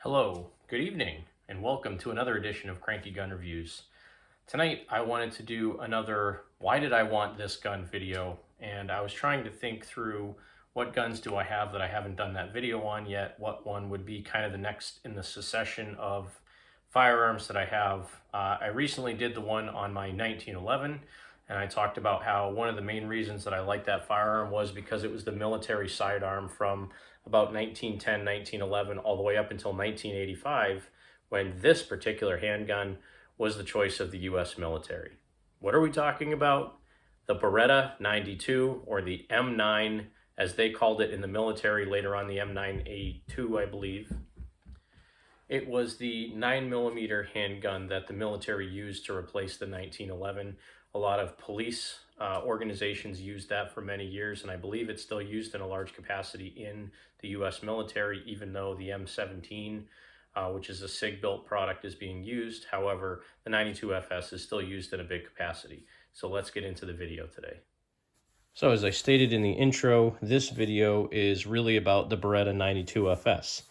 Hello, good evening, and welcome to another edition of Cranky Gun Reviews. Tonight I wanted to do another Why Did I Want This Gun video, and I was trying to think through what guns do I have that I haven't done that video on yet, what one would be kind of the next in the succession of firearms that I have. I recently did the one on my 1911, and I talked about how one of the main reasons that I liked that firearm was because it was the military sidearm from about 1910, 1911, all the way up until 1985, when this particular handgun was the choice of the US military. What are we talking about? The Beretta 92, or the M9, as they called it in the military, later on the M9A2, I believe. It was the 9mm handgun that the military used to replace the 1911. A lot of police organizations used that for many years, and I believe it's still used in a large capacity in the US military, even though the M17, which is a SIG-built product, is being used. However, the 92FS is still used in a big capacity. So let's get into the video today. So as I stated in the intro, this video is really about the Beretta 92FS.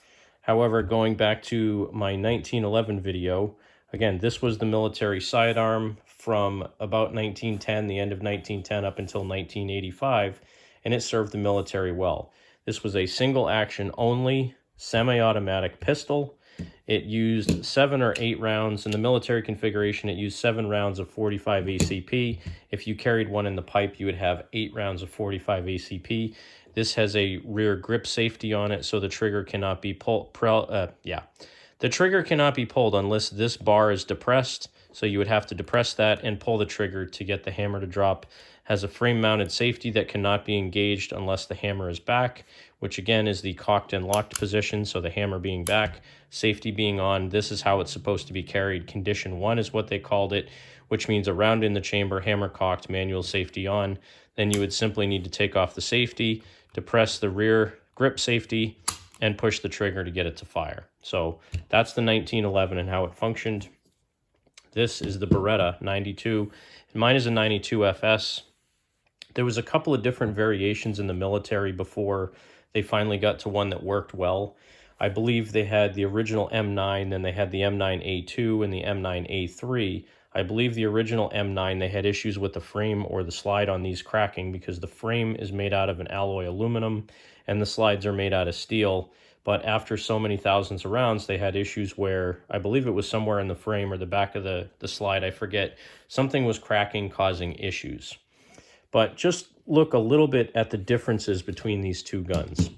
However, going back to my 1911 video, again, this was the military sidearm from about 1910, the end of 1910 up until 1985, and it served the military well. This was a single action only semi-automatic pistol. It used 7 or 8 rounds. In the military configuration, it used 7 rounds of 45 ACP. If you carried one in the pipe, you would have 8 rounds of 45 ACP. This has a rear grip safety on it, so the trigger cannot be pulled. The trigger cannot be pulled unless this bar is depressed, so you would have to depress that and pull the trigger to get the hammer to drop. Has a frame-mounted safety that cannot be engaged unless the hammer is back, which again is the cocked and locked position, so the hammer being back, safety being on. This is how it's supposed to be carried. Condition 1 is what they called it, which means a round in the chamber, hammer cocked, manual safety on. Then you would simply need to take off the safety, depress the rear grip safety, and push the trigger to get it to fire. So that's the 1911 and how it functioned. This is the Beretta 92. Mine is a 92FS. There was a couple of different variations in the military before they finally got to one that worked well. I believe they had the original M9, then they had the M9A2 and the M9A3. I believe the original M9, they had issues with the frame or the slide on these cracking because the frame is made out of an alloy aluminum and the slides are made out of steel. But after so many thousands of rounds, they had issues where, I believe it was somewhere in the frame or the back of the slide, I forget, something was cracking, causing issues. But just look a little bit at the differences between these two guns.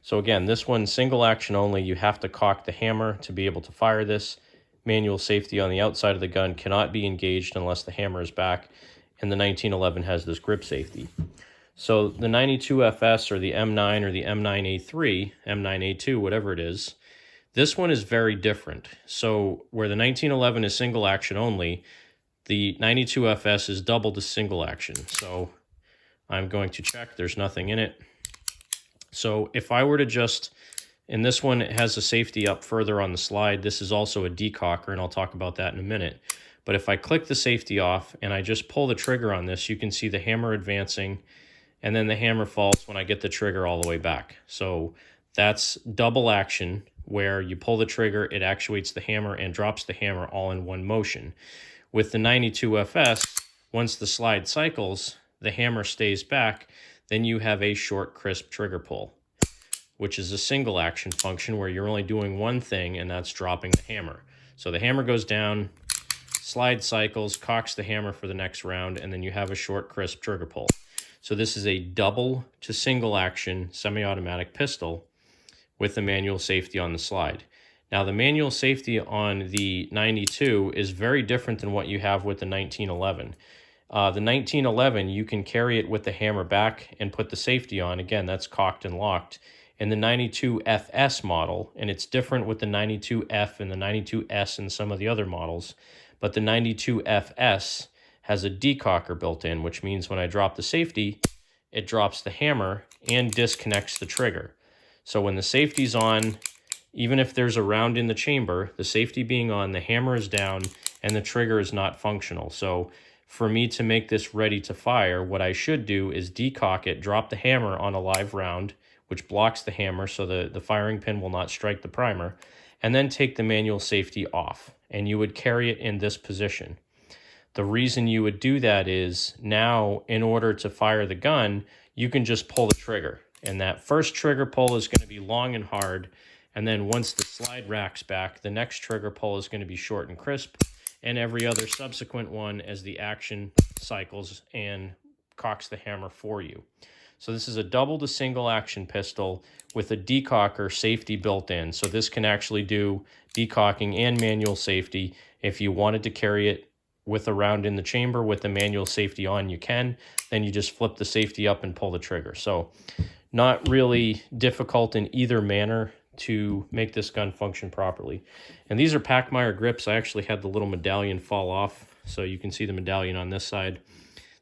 So again, this one, single action only. You have to cock the hammer to be able to fire this. Manual safety on the outside of the gun cannot be engaged unless the hammer is back. And the 1911 has this grip safety. So the 92FS or the M9 or the M9A3, M9A2, whatever it is, this one is very different. So where the 1911 is single action only, the 92FS is double the single action. So I'm going to check, there's nothing in it. So if I were to just, and this one has a safety up further on the slide, this is also a decocker, and I'll talk about that in a minute. But if I click the safety off and I just pull the trigger on this, you can see the hammer advancing, and then the hammer falls when I get the trigger all the way back. So that's double action, where you pull the trigger, it actuates the hammer and drops the hammer all in one motion. With the 92FS, once the slide cycles, the hammer stays back, then you have a short, crisp trigger pull, which is a single action function where you're only doing one thing, and that's dropping the hammer. So the hammer goes down, slide cycles, cocks the hammer for the next round, and then you have a short, crisp trigger pull. So this is a double to single action semi-automatic pistol with the manual safety on the slide. Now the manual safety on the 92 is very different than what you have with the 1911. The 1911, you can carry it with the hammer back and put the safety on. Again, that's cocked and locked. In the 92FS model, and it's different with the 92F and the 92S and some of the other models, but the 92FS has a decocker built in, which means when I drop the safety, it drops the hammer and disconnects the trigger. So when the safety's on, even if there's a round in the chamber, the safety being on, the hammer is down, and the trigger is not functional. So for me to make this ready to fire, what I should do is decock it, drop the hammer on a live round, which blocks the hammer so the firing pin will not strike the primer, and then take the manual safety off. And you would carry it in this position. The reason you would do that is now, in order to fire the gun, you can just pull the trigger. And that first trigger pull is going to be long and hard. And then once the slide racks back, the next trigger pull is going to be short and crisp. And every other subsequent one as the action cycles and cocks the hammer for you. So this is a double to single action pistol with a decocker safety built in. So this can actually do decocking and manual safety. If you wanted to carry it with a round in the chamber with the manual safety on, you can. Then you just flip the safety up and pull the trigger. So not really difficult in either manner to make this gun function properly. And these are Pachmayr grips. I actually had the little medallion fall off, so you can see the medallion on this side.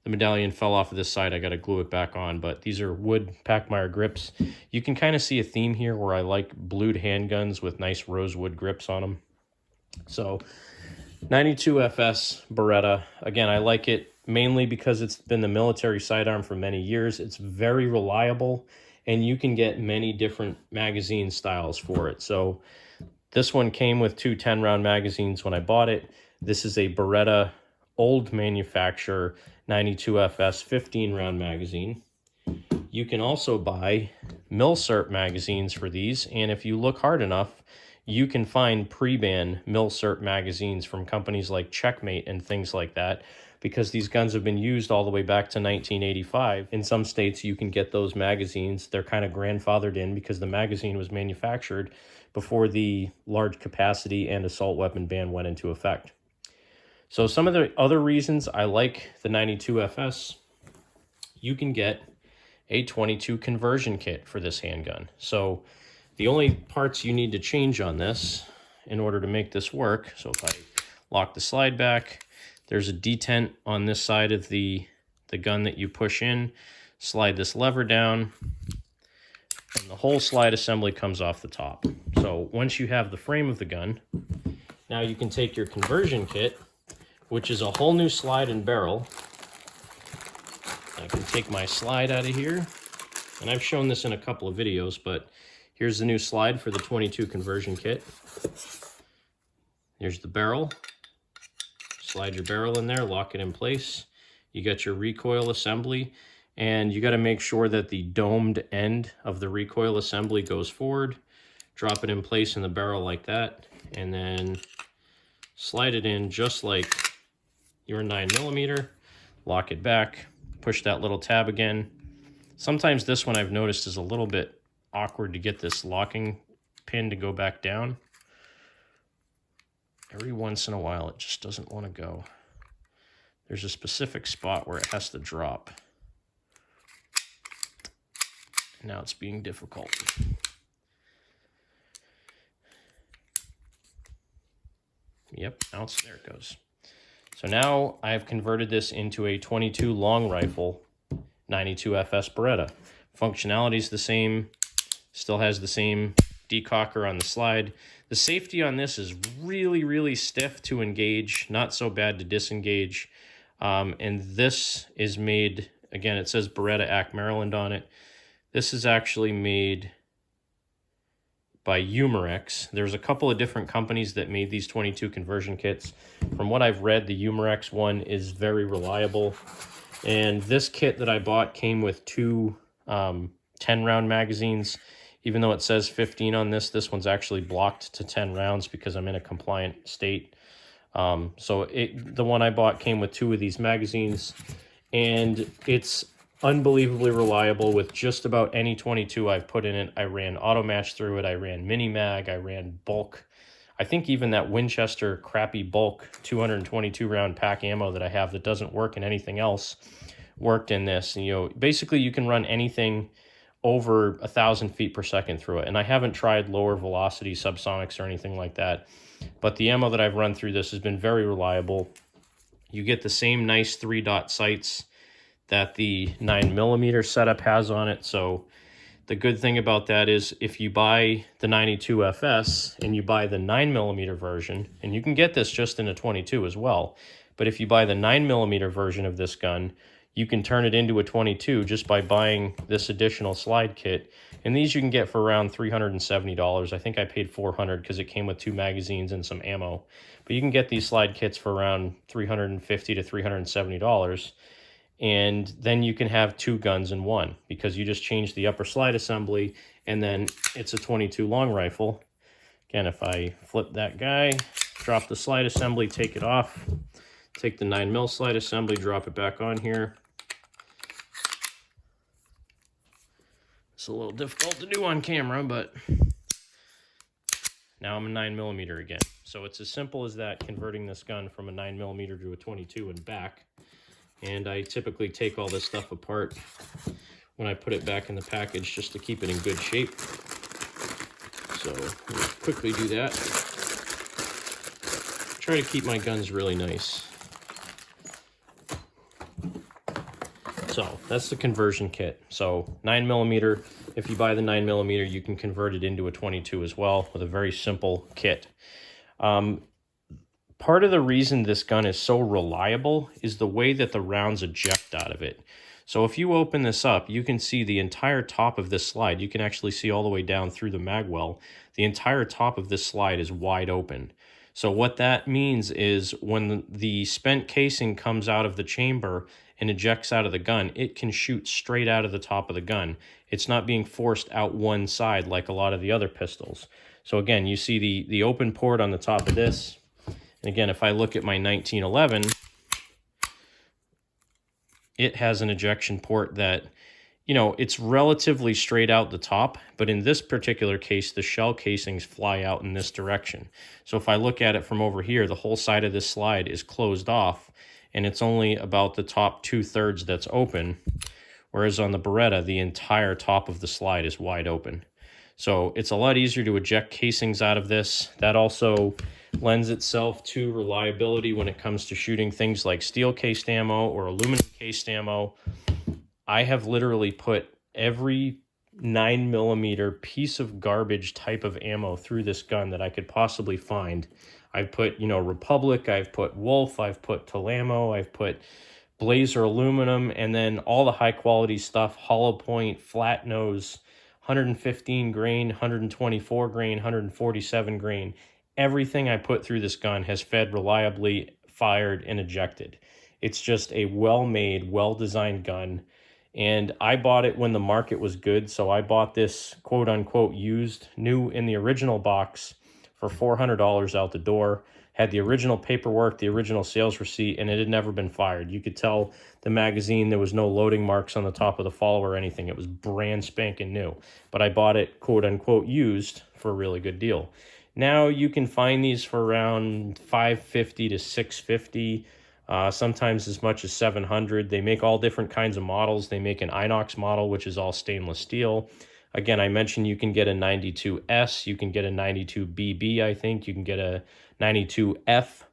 The medallion fell off of this side. I got to glue it back on, but these are wood Pachmayr grips. You can kind of see a theme here where I like blued handguns with nice rosewood grips on them. So 92 FS Beretta. Again, I like it mainly because it's been the military sidearm for many years. It's very reliable, and you can get many different magazine styles for it. So this one came with two 10-round magazines when I bought it. This is a Beretta old manufacturer 92 FS 15-round magazine. You can also buy Milcert magazines for these, and if you look hard enough, you can find pre-ban Milcert magazines from companies like Checkmate and things like that, because these guns have been used all the way back to 1985. In some states, you can get those magazines. They're kind of grandfathered in because the magazine was manufactured before the large capacity and assault weapon ban went into effect. So some of the other reasons I like the 92 FS, you can get a 22 conversion kit for this handgun. So the only parts you need to change on this in order to make this work, so if I lock the slide back, there's a detent on this side of the gun that you push in, slide this lever down, and the whole slide assembly comes off the top. So once you have the frame of the gun, now you can take your conversion kit, which is a whole new slide and barrel. I can take my slide out of here, and I've shown this in a couple of videos, but here's the new slide for the 22 conversion kit. Here's the barrel. Slide your barrel in there, lock it in place. You got your recoil assembly, and you got to make sure that the domed end of the recoil assembly goes forward. Drop it in place in the barrel like that, and then slide it in just like your 9mm. Lock it back, push that little tab again. Sometimes this one I've noticed is a little bit awkward to get this locking pin to go back down. Every once in a while it just doesn't want to go. There's a specific spot where it has to drop. Now it's being difficult. Yep, there it goes. So now I've converted this into a 22 long rifle 92 FS Beretta. Functionality is the same, still has the same decocker on the slide. The safety on this is really, really stiff to engage, not so bad to disengage. And this is made, again, it says Beretta Act Maryland on it. This is actually made by Umarex. There's a couple of different companies that made these 22 conversion kits. From what I've read, the Umarex one is very reliable. And this kit that I bought came with two 10-round magazines. Even though it says 15 on this, this one's actually blocked to 10 rounds because I'm in a compliant state. So the one I bought came with two of these magazines, and it's unbelievably reliable with just about any 22 I've put in it. I ran auto match through it. I ran mini mag. I ran bulk. I think even that Winchester crappy bulk 222 round pack ammo that I have that doesn't work in anything else worked in this. You know, basically you can run anything over 1,000 feet per second through it. And I haven't tried lower velocity subsonics or anything like that, but the ammo that I've run through this has been very reliable. You get the same nice 3-dot sights that the 9mm setup has on it. So the good thing about that is if you buy the 92 FS and you buy the 9mm version, and you can get this just in a 22 as well, but if you buy the 9mm version of this gun, you can turn it into a 22 just by buying this additional slide kit. And these you can get for around $370. I think I paid $400 because it came with 2 magazines and some ammo. But you can get these slide kits for around $350 to $370. And then you can have 2 guns in one, because you just change the upper slide assembly and then it's a 22 long rifle. Again, if I flip that guy, drop the slide assembly, take it off, take the 9mm slide assembly, drop it back on here. It's a little difficult to do on camera, but now I'm a 9mm again. So it's as simple as that, converting this gun from a 9mm to a 22 and back. And I typically take all this stuff apart when I put it back in the package just to keep it in good shape. So we'll quickly do that. Try to keep my guns really nice. So that's the conversion kit. So 9mm, if you buy the 9mm, you can convert it into a 22 as well with a very simple kit. Part of the reason this gun is so reliable is the way that the rounds eject out of it. So if you open this up, you can see the entire top of this slide. You can actually see all the way down through the mag well. The entire top of this slide is wide open. So what that means is when the spent casing comes out of the chamber and ejects out of the gun, it can shoot straight out of the top of the gun. It's not being forced out one side like a lot of the other pistols. So again, you see the open port on the top of this. And again, if I look at my 1911, it has an ejection port that, you know, it's relatively straight out the top, but in this particular case, the shell casings fly out in this direction. So if I look at it from over here, the whole side of this slide is closed off, and it's only about the top 2/3 that's open, whereas on the Beretta, the entire top of the slide is wide open. So it's a lot easier to eject casings out of this. That also lends itself to reliability when it comes to shooting things like steel cased ammo or aluminum cased ammo. I have literally put every 9mm piece of garbage type of ammo through this gun that I could possibly find. I've put, Republic, I've put Wolf, I've put Talamo, I've put Blazer aluminum, and then all the high quality stuff, hollow point, flat nose, 115 grain, 124 grain, 147 grain. Everything I put through this gun has fed reliably, fired, and ejected. It's just a well-made, well-designed gun. And I bought it when the market was good, so I bought this quote-unquote used, new in the original box for $400 out the door. Had the original paperwork, the original sales receipt, and it had never been fired. You could tell the magazine, there was no loading marks on the top of the follower or anything. It was brand spanking new. But I bought it quote-unquote used for a really good deal. Now you can find these for around $550 to $650, sometimes as much as $700. They make all different kinds of models. They make an inox model, which is all stainless steel. Again, I mentioned you can get a 92S, you can get a 92BB, I think. You can get a 92F.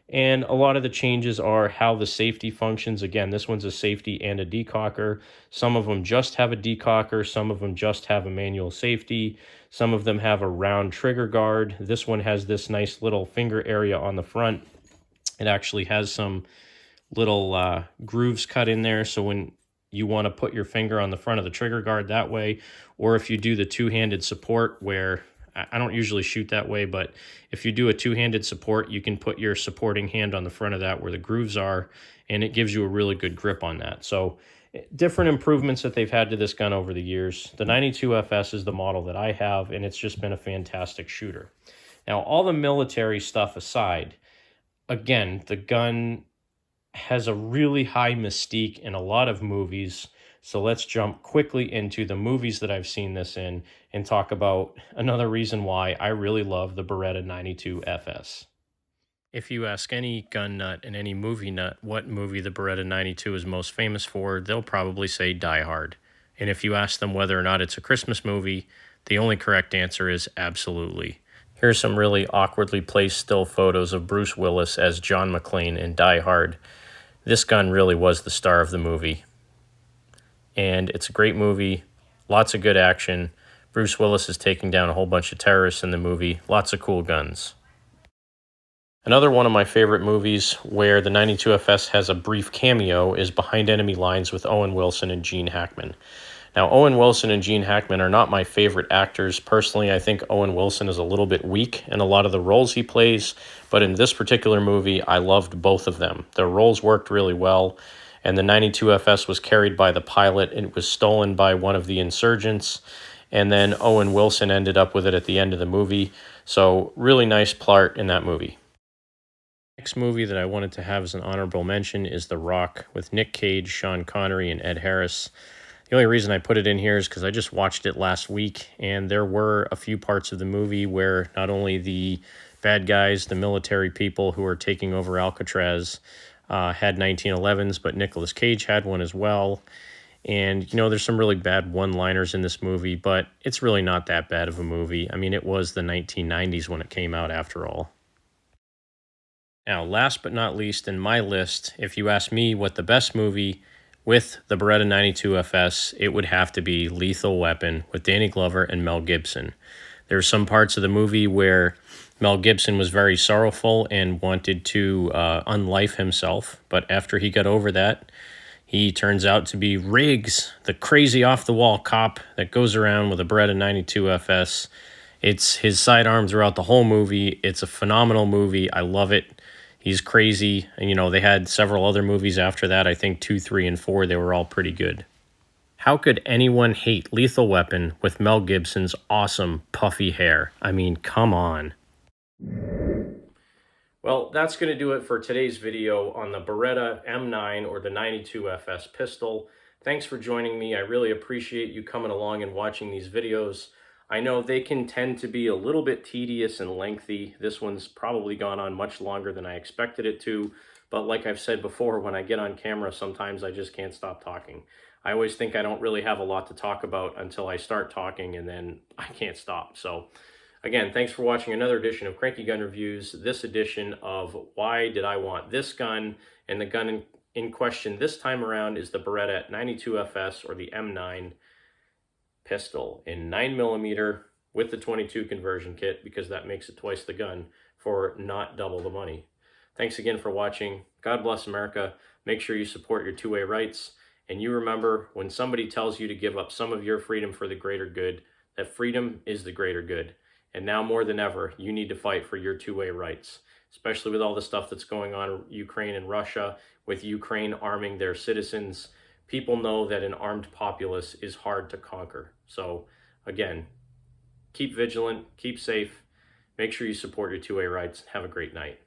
And a lot of the changes are how the safety functions. Again, this one's a safety and a decocker. Some of them just have a decocker. Some of them just have a manual safety. Some of them have a round trigger guard. This one has this nice little finger area on the front. It actually has some little grooves cut in there, so when you want to put your finger on the front of the trigger guard that way, or if you do the two-handed support, where I don't usually shoot that way, but if you do a two-handed support, you can put your supporting hand on the front of that where the grooves are, and it gives you a really good grip on that. So different improvements that they've had to this gun over the years. The 92FS is the model that I have, and it's just been a fantastic shooter. Now, all the military stuff aside, again, the gun has a really high mystique in a lot of movies. So let's jump quickly into the movies that I've seen this in and talk about another reason why I really love the Beretta 92FS. If you ask any gun nut and any movie nut what movie the Beretta 92 is most famous for, they'll probably say Die Hard. And if you ask them whether or not it's a Christmas movie, the only correct answer is absolutely. Here's some really awkwardly placed still photos of Bruce Willis as John McClane in Die Hard. This gun really was the star of the movie. And it's a great movie, lots of good action. Bruce Willis is taking down a whole bunch of terrorists in the movie, lots of cool guns. Another one of my favorite movies where the 92FS has a brief cameo is Behind Enemy Lines with Owen Wilson and Gene Hackman. Now, Owen Wilson and Gene Hackman are not my favorite actors. Personally, I think Owen Wilson is a little bit weak in a lot of the roles he plays, but in this particular movie, I loved both of them. Their roles worked really well, and the 92FS was carried by the pilot, and it was stolen by one of the insurgents, and then Owen Wilson ended up with it at the end of the movie. So, really nice part in that movie. Next movie that I wanted to have as an honorable mention is The Rock with Nick Cage, Sean Connery, and Ed Harris. The only reason I put it in here is because I just watched it last week, and there were a few parts of the movie where not only the bad guys, the military people who are taking over Alcatraz, had 1911s, but Nicolas Cage had one as well. And, there's some really bad one-liners in this movie, but it's really not that bad of a movie. I mean, it was the 1990s when it came out after all. Now, last but not least in my list, if you ask me what the best movie with the Beretta 92FS, it would have to be Lethal Weapon with Danny Glover and Mel Gibson. There's some parts of the movie where Mel Gibson was very sorrowful and wanted to unlife himself, but after he got over that, he turns out to be Riggs, the crazy off-the-wall cop that goes around with a Beretta 92FS. It's his sidearm throughout the whole movie. It's a phenomenal movie. I love it. He's crazy. And, they had several other movies after that. I think 2, 3, and 4, they were all pretty good. How could anyone hate Lethal Weapon with Mel Gibson's awesome puffy hair? I mean, come on. Well, that's going to do it for today's video on the Beretta M9 or the 92FS pistol. Thanks for joining me. I really appreciate you coming along and watching these videos. I know they can tend to be a little bit tedious and lengthy. This one's probably gone on much longer than I expected it to, but like I've said before, when I get on camera, sometimes I just can't stop talking. I always think I don't really have a lot to talk about until I start talking, and then I can't stop. So again, thanks for watching another edition of Cranky Gun Reviews, this edition of Why Did I Want This Gun? And the gun in question this time around is the Beretta 92FS or the M9 pistol in 9mm with the 22 conversion kit, because that makes it twice the gun for not double the money. Thanks again for watching. God bless America. Make sure you support your two-way rights. And you remember, when somebody tells you to give up some of your freedom for the greater good, that freedom is the greater good. And now more than ever, you need to fight for your two-way rights, especially with all the stuff that's going on in Ukraine and Russia, with Ukraine arming their citizens. People know that an armed populace is hard to conquer. So again, keep vigilant, keep safe, make sure you support your two-way rights. Have a great night.